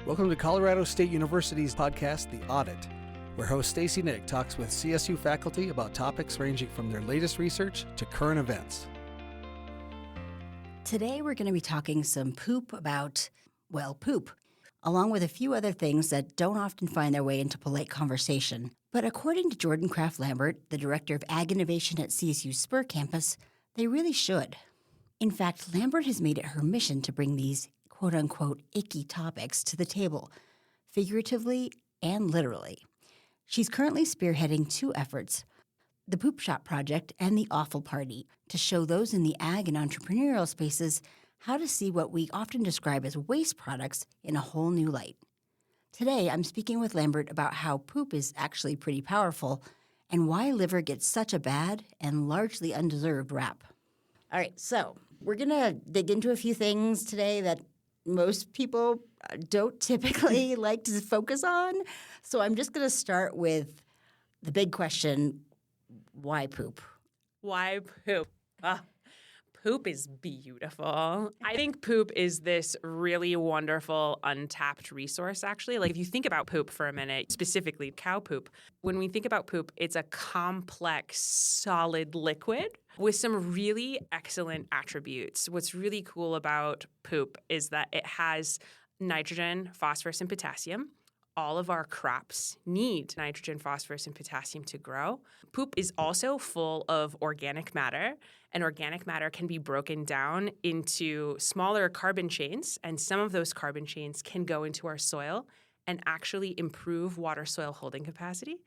Welcome to Colorado State University's podcast, The Audit, where host Stacy Nick talks with CSU faculty about topics ranging from their latest research to current events. Today we're going to be talking some poop about, poop, along with a few other things that don't often find their way into polite conversation. But according to Jordan Kraft Lambert, the director of Ag Innovation at CSU's Spur campus, they really should. In fact, Lambert has made it her mission to bring these quote-unquote icky topics to the table, figuratively and literally. She's currently spearheading two efforts, the Poop Shop Project and the Offal Party, to show those in the ag and entrepreneurial spaces how to see what we often describe as waste products in a whole new light. Today, I'm speaking with Lambert about how poop is actually pretty powerful and why liver gets such a bad and largely undeserved rap. All right, so we're going to dig into a few things today that most people don't typically like to focus on. So I'm just going to start with the big question, why poop? Why poop? Poop is beautiful. I think poop is this really wonderful, untapped resource, actually. Like, if you think about poop for a minute, specifically cow poop, when we think about poop, it's a complex, solid liquid with some really excellent attributes. What's really cool about poop is that it has nitrogen, phosphorus, and potassium. All of our crops need nitrogen, phosphorus, and potassium to grow. Poop is also full of organic matter, and organic matter can be broken down into smaller carbon chains, and some of those carbon chains can go into our soil and actually improve water-soil holding capacity.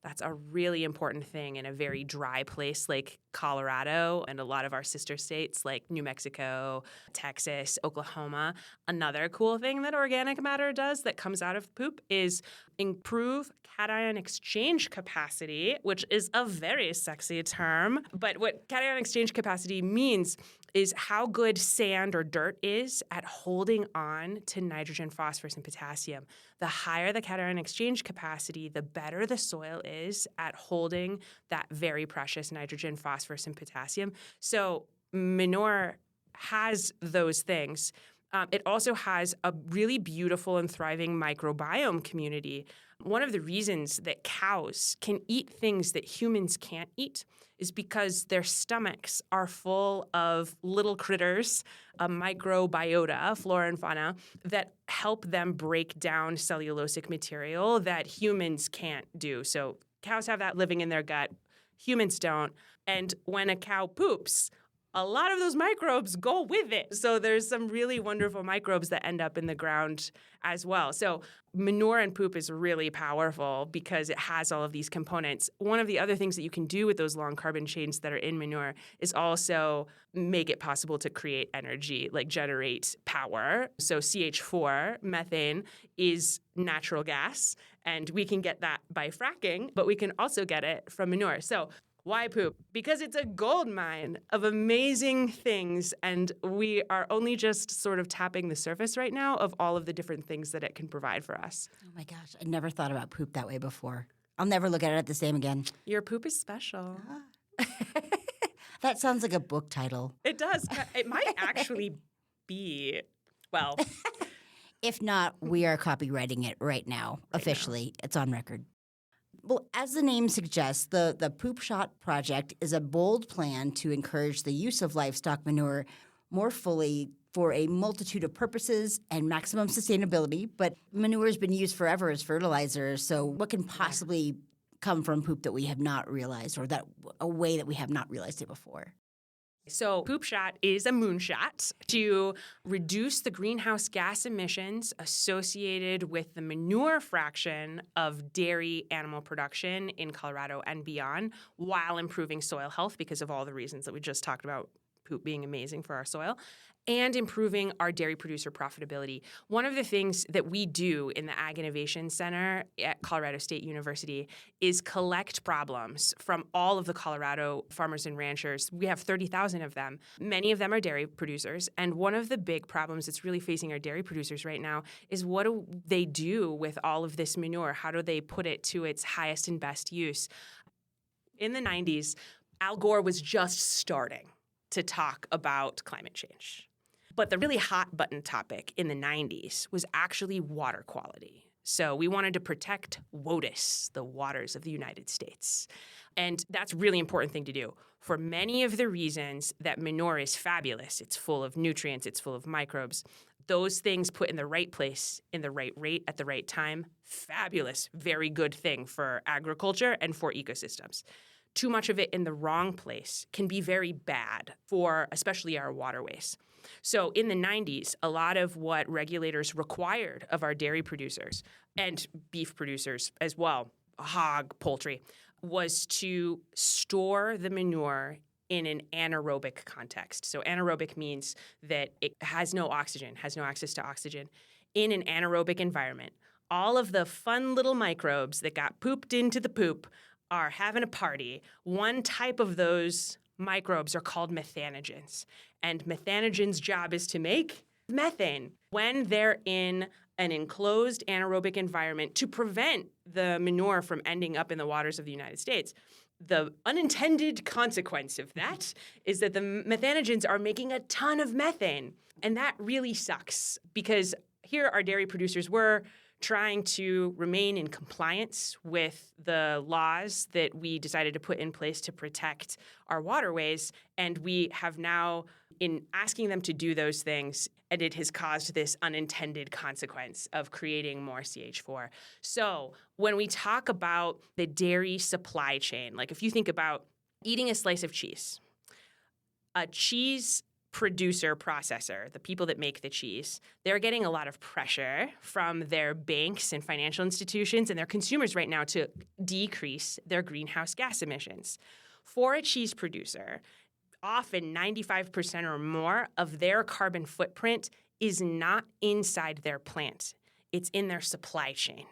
That's a really important thing in a very dry place like Colorado and a lot of our sister states like New Mexico, Texas, Oklahoma. Another cool thing that organic matter does that comes out of poop is improve cation exchange capacity, which is a very sexy term. But what cation exchange capacity means is how good sand or dirt is at holding on to nitrogen, phosphorus, and potassium. The higher the cation exchange capacity, the better the soil is at holding that very precious nitrogen, phosphorus, and potassium. So manure has those things. It also has a really beautiful and thriving microbiome community. One of the reasons that cows can eat things that humans can't eat is because their stomachs are full of little critters, a microbiota, flora and fauna, that help them break down cellulosic material that humans can't do. So cows have that living in their gut, humans don't. And when a cow poops, a lot of those microbes go with it. So there's some really wonderful microbes that end up in the ground as well. So manure and poop is really powerful because it has all of these components. One of the other things that you can do with those long carbon chains that are in manure is also make it possible to create energy, like generate power. So CH4, methane, is natural gas, and we can get that by fracking, but we can also get it from manure. So why poop? Because it's a gold mine of amazing things, and we are only just sort of tapping the surface right now of all of the different things that it can provide for us. Oh my gosh, I never thought about poop that way before. I'll never look at it the same again. Your poop is special. That sounds like a book title. It does. It might actually be, well. If not, we are copywriting it right now, officially. It's on record. Well, as the name suggests, the Poop Shop Project is a bold plan to encourage the use of livestock manure more fully for a multitude of purposes and maximum sustainability. But manure has been used forever as fertilizer, so what can possibly come from poop that we have not realized, or that a way that we have not realized it before? So Poop Shot is a moonshot to reduce the greenhouse gas emissions associated with the manure fraction of dairy animal production in Colorado and beyond, while improving soil health because of all the reasons that we just talked about, poop being amazing for our soil, and improving our dairy producer profitability. One of the things that we do in the Ag Innovation Center at Colorado State University is collect problems from all of the Colorado farmers and ranchers. We have 30,000 of them. Many of them are dairy producers. And one of the big problems that's really facing our dairy producers right now is what do they do with all of this manure? How do they put it to its highest and best use? In the 90s, Al Gore was just starting to talk about climate change. But the really hot button topic in the 90s was actually water quality. So we wanted to protect WOTUS, the waters of the United States. And that's a really important thing to do for many of the reasons that manure is fabulous. It's full of nutrients, it's full of microbes. Those things put in the right place, in the right rate, at the right time, fabulous, very good thing for agriculture and for ecosystems. Too much of it in the wrong place can be very bad for especially our waterways. So in the 90s, a lot of what regulators required of our dairy producers and beef producers as well, hog, poultry, was to store the manure in an anaerobic context. So anaerobic means that it has no oxygen, has no access to oxygen. In an anaerobic environment, all of the fun little microbes that got pooped into the poop are having a party. One type of those microbes are called methanogens. And methanogens' job is to make methane when they're in an enclosed anaerobic environment to prevent the manure from ending up in the waters of the United States. The unintended consequence of that is that the methanogens are making a ton of methane. And that really sucks because here our dairy producers were trying to remain in compliance with the laws that we decided to put in place to protect our waterways. And we have now, in asking them to do those things, and it has caused this unintended consequence of creating more CH4. So when we talk about the dairy supply chain, like if you think about eating a slice of cheese, a cheese producer, processor, the people that make the cheese, they're getting a lot of pressure from their banks and financial institutions and their consumers right now to decrease their greenhouse gas emissions. For a cheese producer, often 95% or more of their carbon footprint is not inside their plant. It's in their supply chain.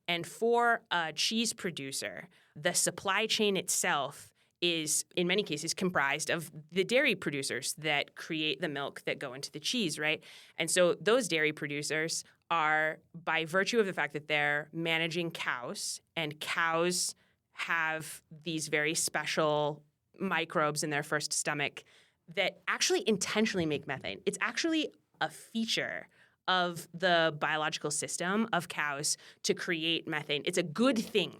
And for a cheese producer, the supply chain itself is in many cases comprised of the dairy producers that create the milk that go into the cheese, right? And so those dairy producers are, by virtue of the fact that they're managing cows, and cows have these very special microbes in their first stomach that actually intentionally make methane. It's actually a feature of the biological system of cows to create methane. It's a good thing.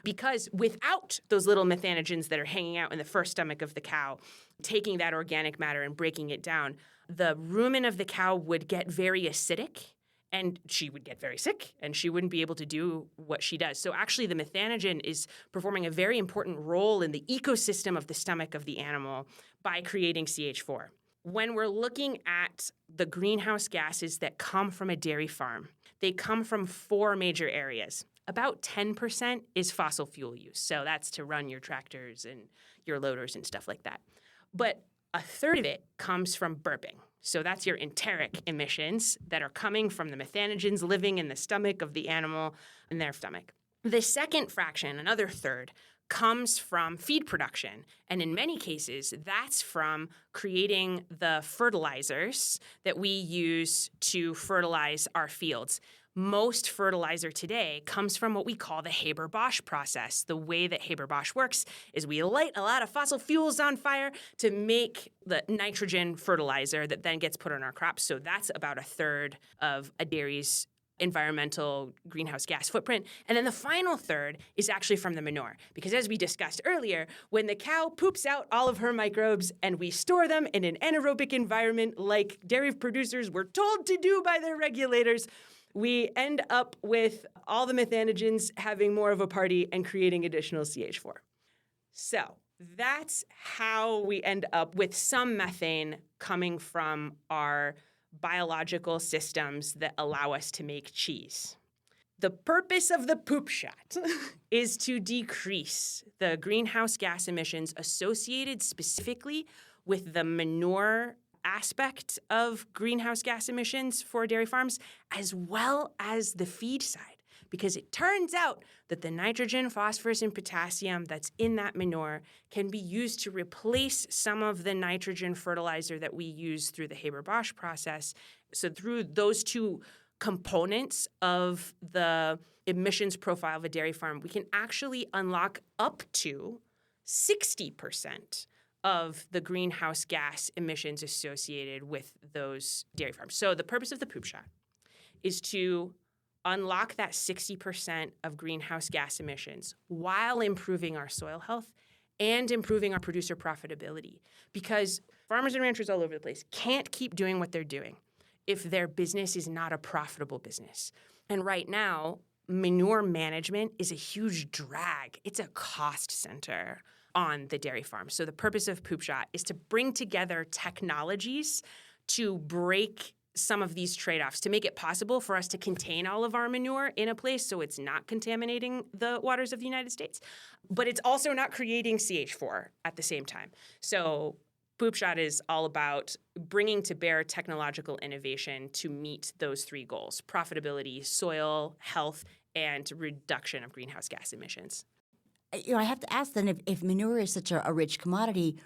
Because without those little methanogens that are hanging out in the first stomach of the cow, taking that organic matter and breaking it down, the rumen of the cow would get very acidic and she would get very sick and she wouldn't be able to do what she does. So actually the methanogen is performing a very important role in the ecosystem of the stomach of the animal by creating CH4. When we're looking at the greenhouse gases that come from a dairy farm, they come from 4 major areas. About 10% is fossil fuel use. So that's to run your tractors and your loaders and stuff like that. But a third of it comes from burping. So that's your enteric emissions that are coming from the methanogens living in the stomach of the animal in their stomach. The second fraction, another third, comes from feed production. And in many cases, that's from creating the fertilizers that we use to fertilize our fields. Most fertilizer today comes from what we call the Haber-Bosch process. The way that Haber-Bosch works is we light a lot of fossil fuels on fire to make the nitrogen fertilizer that then gets put on our crops. So that's about a third of a dairy's environmental greenhouse gas footprint. And then the final third is actually from the manure. Because as we discussed earlier, when the cow poops out all of her microbes and we store them in an anaerobic environment like dairy producers were told to do by their regulators, we end up with all the methanogens having more of a party and creating additional CH4. So that's how we end up with some methane coming from our biological systems that allow us to make cheese. The purpose of the poop shot is to decrease the greenhouse gas emissions associated specifically with the manure aspect of greenhouse gas emissions for dairy farms, as well as the feed side. Because it turns out that the nitrogen, phosphorus, and potassium that's in that manure can be used to replace some of the nitrogen fertilizer that we use through the Haber-Bosch process. So through those two components of the emissions profile of a dairy farm, we can actually unlock up to 60% of the greenhouse gas emissions associated with those dairy farms. So the purpose of the poop shot is to unlock that 60% of greenhouse gas emissions while improving our soil health and improving our producer profitability. Because farmers and ranchers all over the place can't keep doing what they're doing if their business is not a profitable business. And right now, manure management is a huge drag. It's a cost center on the dairy farm. So the purpose of Poop Shot is to bring together technologies to break some of these trade-offs, to make it possible for us to contain all of our manure in a place so it's not contaminating the waters of the United States, but it's also not creating CH4 at the same time. So Poop Shot is all about bringing to bear technological innovation to meet those three goals: profitability, soil health, and reduction of greenhouse gas emissions. I have to ask then, if manure is such a rich commodity,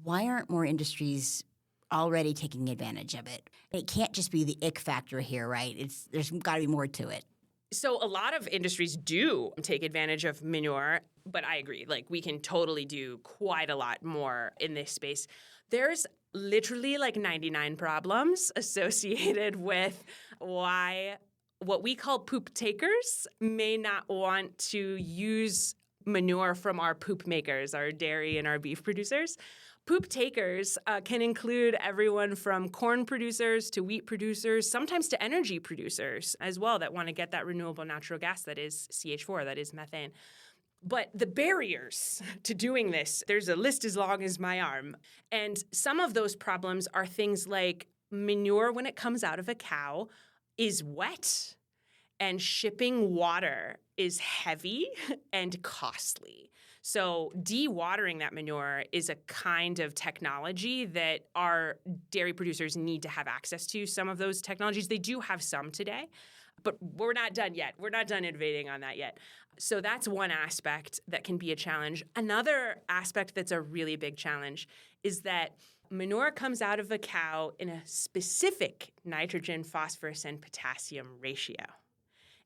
why aren't more industries already taking advantage of it? It can't just be the ick factor here, right? There's got to be more to it. So a lot of industries do take advantage of manure, but I agree. We can totally do quite a lot more in this space. There's literally 99 problems associated with why what we call poop takers may not want to use manure from our poop makers, our dairy and our beef producers. Poop takers can include everyone from corn producers to wheat producers, sometimes to energy producers as well that want to get that renewable natural gas that is CH4, that is methane. But the barriers to doing this, there's a list as long as my arm. And some of those problems are things like manure, when it comes out of a cow, is wet, and shipping water is heavy and costly. So dewatering that manure is a kind of technology that our dairy producers need to have access to. Some of those technologies, they do have some today, but we're not done yet. We're not done innovating on that yet. So that's one aspect that can be a challenge. Another aspect that's a really big challenge is that manure comes out of a cow in a specific nitrogen, phosphorus, and potassium ratio.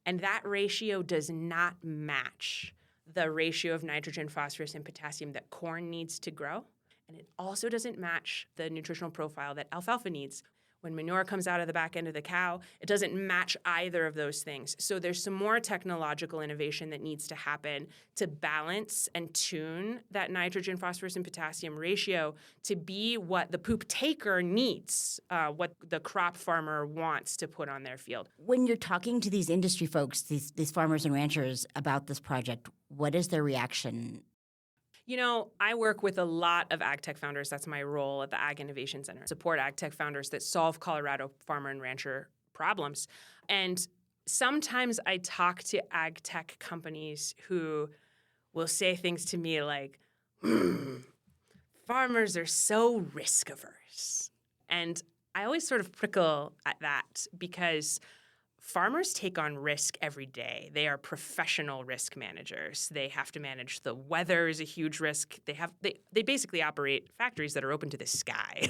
And that ratio does not match the ratio of nitrogen, phosphorus, and potassium that corn needs to grow. And it also doesn't match the nutritional profile that alfalfa needs. When manure comes out of the back end of the cow, it doesn't match either of those things. So there's some more technological innovation that needs to happen to balance and tune that nitrogen, phosphorus, and potassium ratio to be what the poop taker needs, what the crop farmer wants to put on their field. When you're talking to these industry folks, these farmers and ranchers about this project, what is their reaction? I work with a lot of ag tech founders. That's my role at the Ag Innovation Center. Support ag tech founders that solve Colorado farmer and rancher problems. And sometimes I talk to ag tech companies who will say things to me like, farmers are so risk averse. And I always sort of prickle at that because farmers take on risk every day. They are professional risk managers. They have to manage the weather is a huge risk. They basically operate factories that are open to the sky.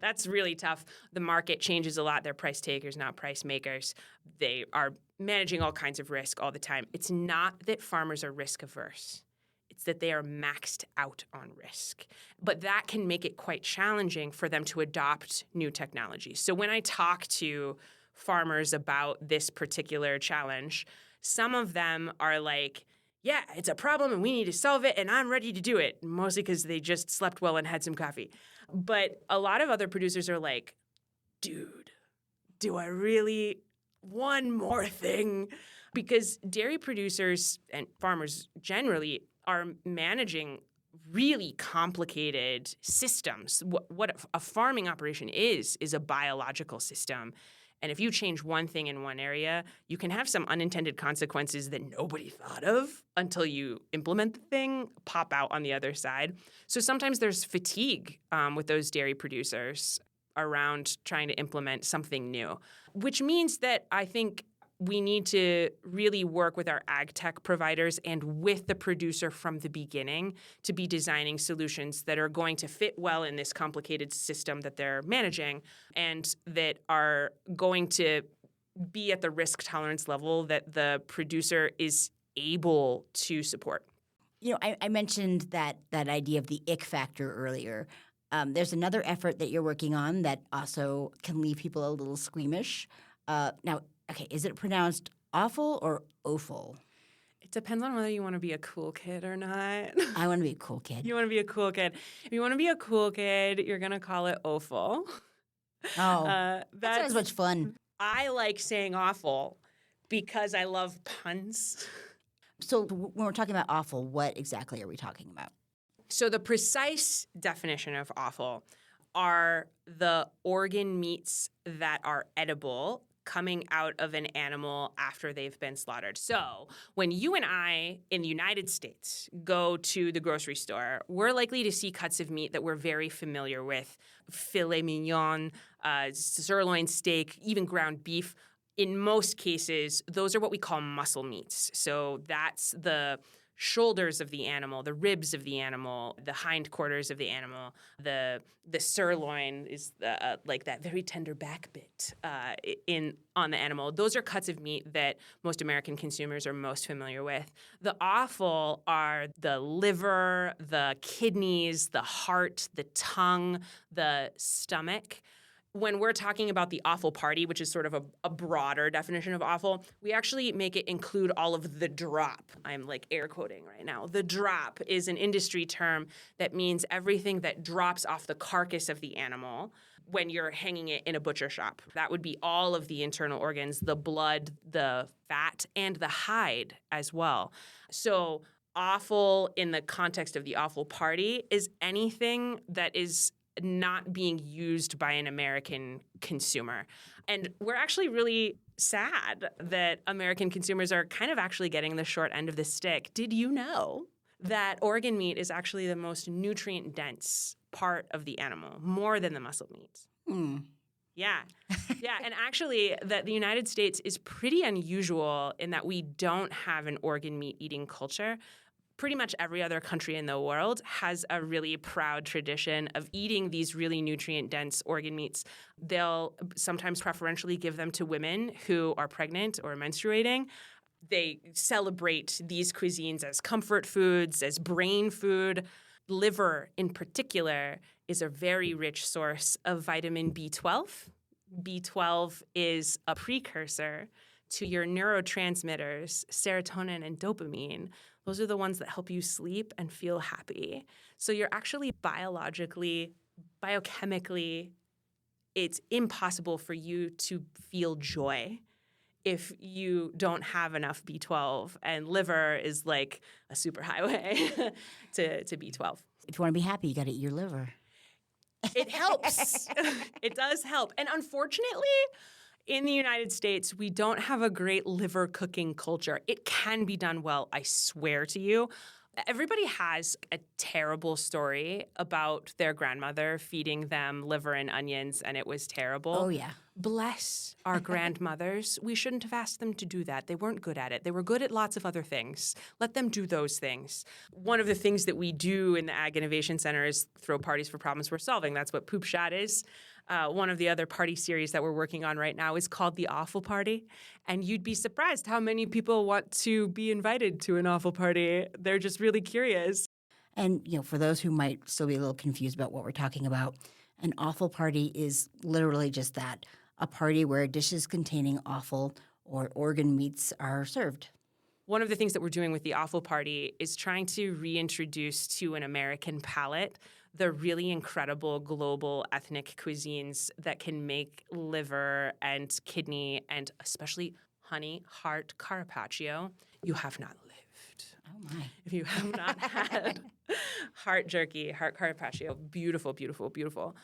That's really tough. The market changes a lot. They're price takers, not price makers. They are managing all kinds of risk all the time. It's not that farmers are risk averse. It's that they are maxed out on risk. But that can make it quite challenging for them to adopt new technologies. So when I talk to farmers about this particular challenge, some of them are like, yeah, it's a problem and we need to solve it and I'm ready to do it, mostly because they just slept well and had some coffee. But a lot of other producers are like, dude, do I really? One more thing? Because dairy producers and farmers generally are managing really complicated systems. What a farming operation is a biological system. And if you change one thing in one area, you can have some unintended consequences that nobody thought of until you implement the thing, pop out on the other side. So sometimes there's fatigue with those dairy producers around trying to implement something new, which means that I think we need to really work with our ag tech providers and with the producer from the beginning to be designing solutions that are going to fit well in this complicated system that they're managing and that are going to be at the risk tolerance level that the producer is able to support. I mentioned that idea of the ick factor earlier. There's another effort that you're working on that also can leave people a little squeamish. Now, okay, is it pronounced awful or offal? It depends on whether you want to be a cool kid or not. I want to be a cool kid. You want to be a cool kid. If you want to be a cool kid, you're going to call it offal. Oh, that's not as much fun. I like saying awful because I love puns. So when we're talking about awful, what exactly are we talking about? So the precise definition of offal are the organ meats that are edible coming out of an animal after they've been slaughtered. So when you and I in the United States go to the grocery store, we're likely to see cuts of meat that we're very familiar with. Filet mignon, sirloin steak, even ground beef. In most cases, those are what we call muscle meats. So that's the shoulders of the animal, the ribs of the animal, the hindquarters of the animal. The sirloin is like that very tender back bit on the animal. Those are cuts of meat that most American consumers are most familiar with. The offal are the liver, the kidneys, the heart, the tongue, the stomach. When we're talking about the offal party, which is sort of a broader definition of offal, we actually make it include all of the drop. I'm like air quoting right now. The drop is an industry term that means everything that drops off the carcass of the animal when you're hanging it in a butcher shop. That would be all of the internal organs, the blood, the fat, and the hide as well. So offal in the context of the offal party is anything that is not being used by an American consumer. And we're actually really sad that American consumers are kind of actually getting the short end of the stick. Did you know that organ meat is actually the most nutrient-dense part of the animal, more than the muscle meats? Yeah. Yeah. And actually, that the United States is pretty unusual in that we don't have an organ meat eating culture. Pretty much every other country in the world has a really proud tradition of eating these really nutrient-dense organ meats. They'll sometimes preferentially give them to women who are pregnant or menstruating. They celebrate these cuisines as comfort foods, as brain food. Liver, in particular, is a very rich source of vitamin B12. B12 is a precursor to your neurotransmitters, serotonin and dopamine. Those are the ones that help you sleep and feel happy. So you're actually biologically, biochemically, it's impossible for you to feel joy if you don't have enough B12. And liver is like a superhighway to B12. If you want to be happy, you got to eat your liver. It helps. It does help. And unfortunately, in the United States, we don't have a great liver cooking culture. It can be done well, I swear to you. Everybody has a terrible story about their grandmother feeding them liver and onions, and it was terrible. Oh, yeah. Bless our grandmothers. We shouldn't have asked them to do that. They weren't good at it. They were good at lots of other things. Let them do those things. One of the things that we do in the Ag Innovation Center is throw parties for problems we're solving. That's what Poop Shot is. One of the other party series that we're working on right now is called the Offal Party. And you'd be surprised how many people want to be invited to an offal party. They're just really curious. And, for those who might still be a little confused about what we're talking about, an offal party is literally just that, a party where dishes containing offal or organ meats are served. One of the things that we're doing with the Offal Party is trying to reintroduce to an American palate the really incredible global ethnic cuisines that can make liver and kidney and especially honey, heart, carpaccio. You have not lived. Oh, my. If you have not had heart jerky, heart carpaccio, beautiful, beautiful, beautiful,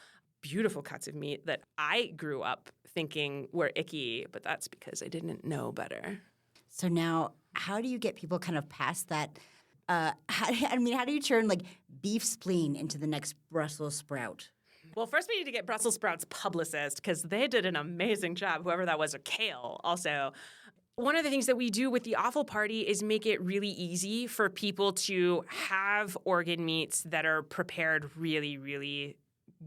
beautiful cuts of meat that I grew up thinking were icky, but that's because I didn't know better. So now, how do you get people kind of past that? How do you turn like beef spleen into the next Brussels sprout? Well, first we need to get Brussels sprouts publicist because they did an amazing job, whoever that was, or kale also. One of the things that we do with the Offal Party is make it really easy for people to have organ meats that are prepared really, really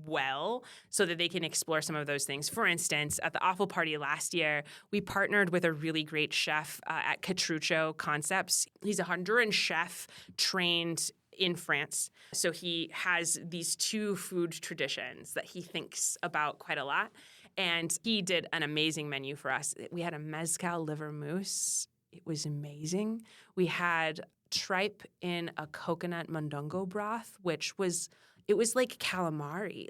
well so that they can explore some of those things. For instance, at the offal party last year, we partnered with a really great chef at Catruccio Concepts. He's a Honduran chef trained in France. So he has these two food traditions that he thinks about quite a lot. And he did an amazing menu for us. We had a mezcal liver mousse. It was amazing. We had tripe in a coconut mondongo broth, it was like calamari.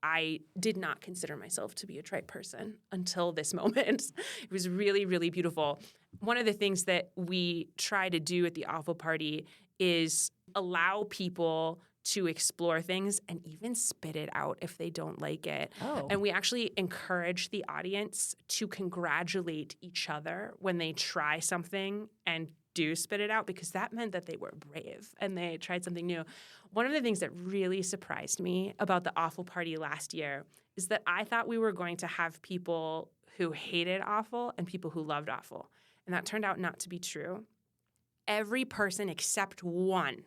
I did not consider myself to be a tripe person until this moment. It was really, really beautiful. One of the things that we try to do at the offal party is allow people to explore things and even spit it out if they don't like it. Oh. And we actually encourage the audience to congratulate each other when they try something and do spit it out, because that meant that they were brave and they tried something new. One of the things that really surprised me about the offal party last year is that I thought we were going to have people who hated offal and people who loved offal. And that turned out not to be true. Every person except one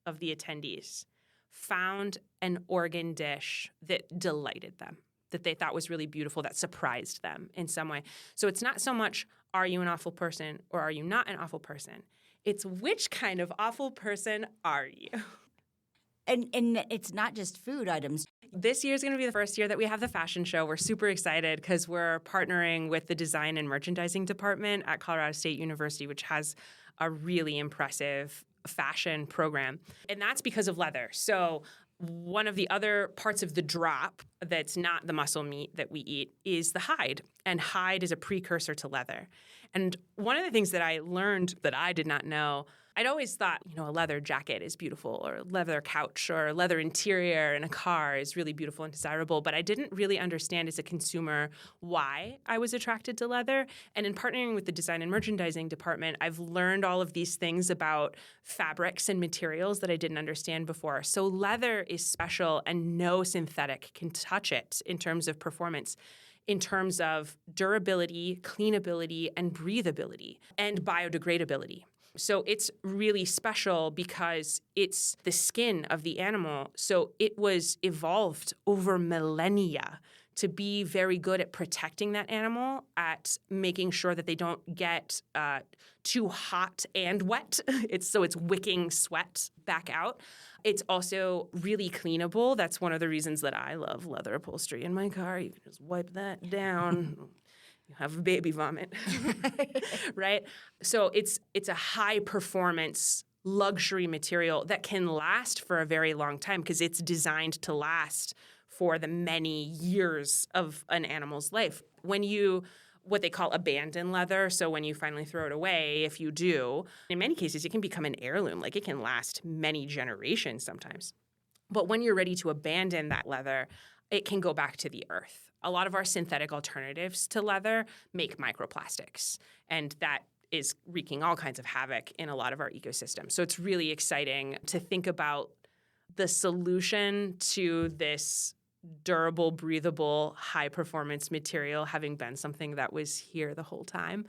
of the attendees found an organ dish that delighted them, that they thought was really beautiful, that surprised them in some way. So it's not so much, are you an offal person or are you not an offal person? It's which kind of offal person are you? And it's not just food items. This year is going to be the first year that we have the fashion show. We're super excited because we're partnering with the design and merchandising department at Colorado State University, which has a really impressive fashion program. And that's because of leather. So one of the other parts of the drop that's not the muscle meat that we eat is the hide. And hide is a precursor to leather. And one of the things that I learned that I did not know, I'd always thought, a leather jacket is beautiful, or a leather couch or a leather interior in a car is really beautiful and desirable. But I didn't really understand as a consumer why I was attracted to leather. And in partnering with the design and merchandising department, I've learned all of these things about fabrics and materials that I didn't understand before. So leather is special and no synthetic can touch it in terms of performance, in terms of durability, cleanability, and breathability, and biodegradability. So it's really special because it's the skin of the animal. So it was evolved over millennia to be very good at protecting that animal, at making sure that they don't get too hot and wet. It's wicking sweat back out. It's also really cleanable. That's one of the reasons that I love leather upholstery in my car. You can just wipe that down. You have baby vomit, right? So it's a high performance luxury material that can last for a very long time because it's designed to last for the many years of an animal's life. When you what they call abandon leather, so when you finally throw it away, if you do, in many cases it can become an heirloom. Like it can last many generations sometimes. But when you're ready to abandon that leather, it can go back to the earth. A lot of our synthetic alternatives to leather make microplastics, and that is wreaking all kinds of havoc in a lot of our ecosystems. So it's really exciting to think about the solution to this durable, breathable, high-performance material having been something that was here the whole time.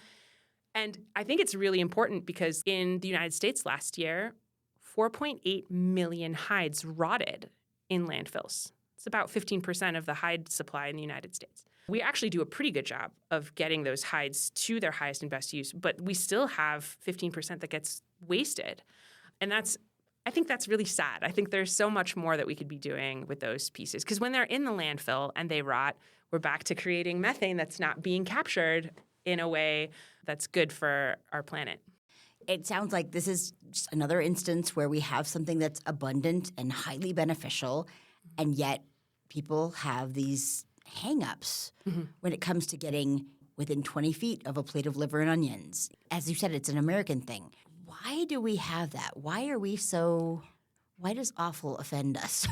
And I think it's really important because in the United States last year, 4.8 million hides rotted in landfills. It's about 15% of the hide supply in the United States. We actually do a pretty good job of getting those hides to their highest and best use, but we still have 15% that gets wasted. And I think that's really sad. I think there's so much more that we could be doing with those pieces. Because when they're in the landfill and they rot, we're back to creating methane that's not being captured in a way that's good for our planet. It sounds like this is just another instance where we have something that's abundant and highly beneficial, and yet people have these hang-ups when it comes to getting within 20 feet of a plate of liver and onions. As you said, it's an American thing. Why do we have that? Why does offal offend us?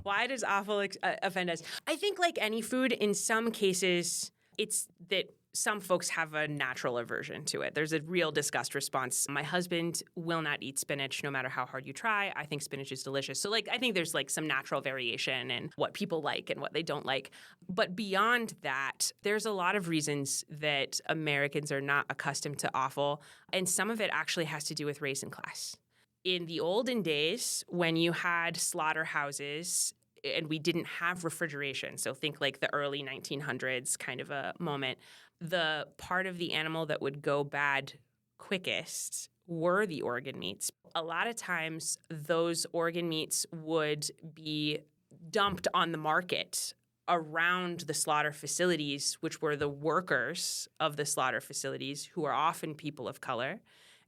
Why does offal offend us? I think like any food, in some cases, it's that some folks have a natural aversion to it. There's a real disgust response. My husband will not eat spinach no matter how hard you try. I think spinach is delicious. So I think there's some natural variation in what people like and what they don't like. But beyond that, there's a lot of reasons that Americans are not accustomed to offal. And some of it actually has to do with race and class. in the olden days, when you had slaughterhouses and we didn't have refrigeration, so think like the early 1900s kind of a moment, the part of the animal that would go bad quickest were the organ meats. A lot of times those organ meats would be dumped on the market around the slaughter facilities, which were the workers of the slaughter facilities, who are often people of color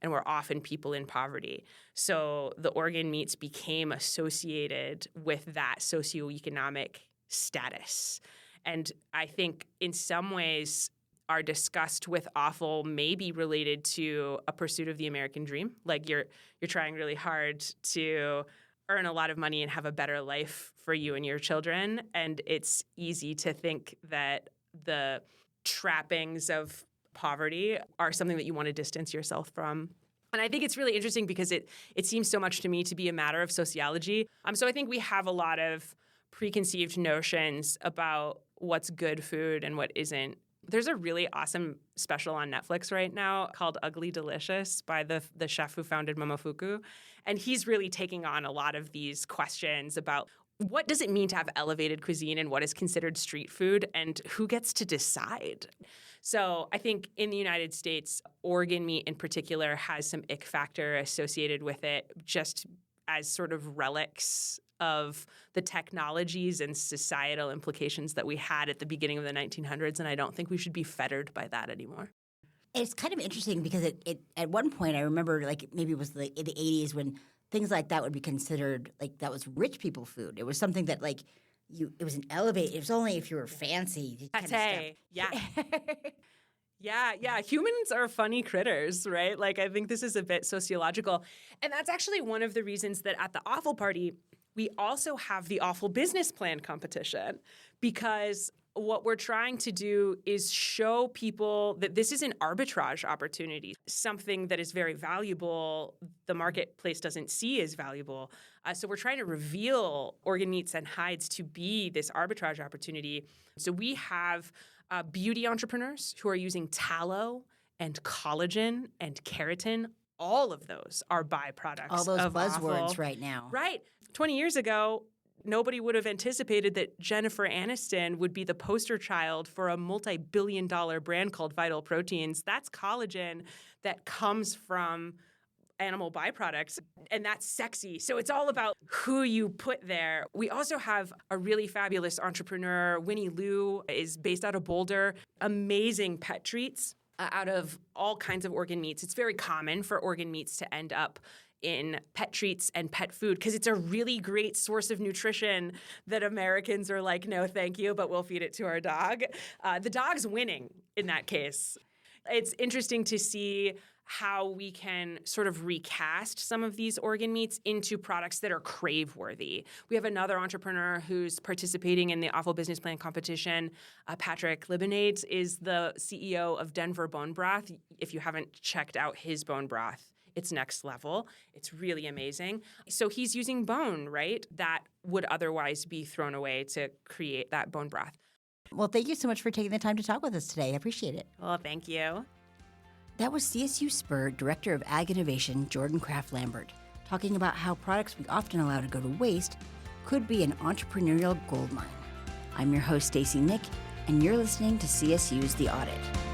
and were often people in poverty. So the organ meats became associated with that socioeconomic status. And I think in some ways our disgust with offal may be related to a pursuit of the American dream. Like you're trying really hard to earn a lot of money and have a better life for you and your children. And it's easy to think that the trappings of poverty are something that you want to distance yourself from. And I think it's really interesting because it seems so much to me to be a matter of sociology. So I think we have a lot of preconceived notions about what's good food and what isn't. There's a really awesome special on Netflix right now called Ugly Delicious by the chef who founded Momofuku. And he's really taking on a lot of these questions about what does it mean to have elevated cuisine and what is considered street food and who gets to decide. So I think in the United States, organ meat in particular has some ick factor associated with it, just as sort of relics of the technologies and societal implications that we had at the beginning of the 1900s, and I don't think we should be fettered by that anymore. It's kind of interesting because it at one point I remember, like maybe it was in the 80s when things like that would be considered like that was rich people food. It was something that like it was an elevate. It was only if you were fancy. Kind of stuff. Yeah. Yeah. Humans are funny critters, right? Like I think this is a bit sociological. And that's actually one of the reasons that at the Offal Party, we also have the Offal Business Plan competition, because what we're trying to do is show people that this is an arbitrage opportunity, something that is very valuable the marketplace doesn't see as valuable. So we're trying to reveal organ meats and hides to be this arbitrage opportunity. So we have beauty entrepreneurs who are using tallow and collagen and keratin. All of those are byproducts all those of buzzwords offal. Right now. Right. 20 years ago, nobody would have anticipated that Jennifer Aniston would be the poster child for a multi-billion-dollar brand called Vital Proteins. That's collagen that comes from animal byproducts, and that's sexy. So it's all about who you put there. We also have a really fabulous entrepreneur. Winnie Liu is based out of Boulder. Amazing pet treats out of all kinds of organ meats. It's very common for organ meats to end up in pet treats and pet food because it's a really great source of nutrition that Americans are like, no, thank you, but we'll feed it to our dog. The dog's winning in that case. It's interesting to see how we can sort of recast some of these organ meats into products that are crave-worthy. We have another entrepreneur who's participating in the Offal Business Plan competition. Patrick Libanade is the CEO of Denver Bone Broth. If you haven't checked out his bone broth, it's next level. It's really amazing. So he's using bone, right, that would otherwise be thrown away to create that bone broth. Well, thank you so much for taking the time to talk with us today. I appreciate it. Well, thank you. That was CSU Spur Director of Ag Innovation, Jordan Kraft Lambert, talking about how products we often allow to go to waste could be an entrepreneurial goldmine. I'm your host, Stacey Nick, and you're listening to CSU's The Audit.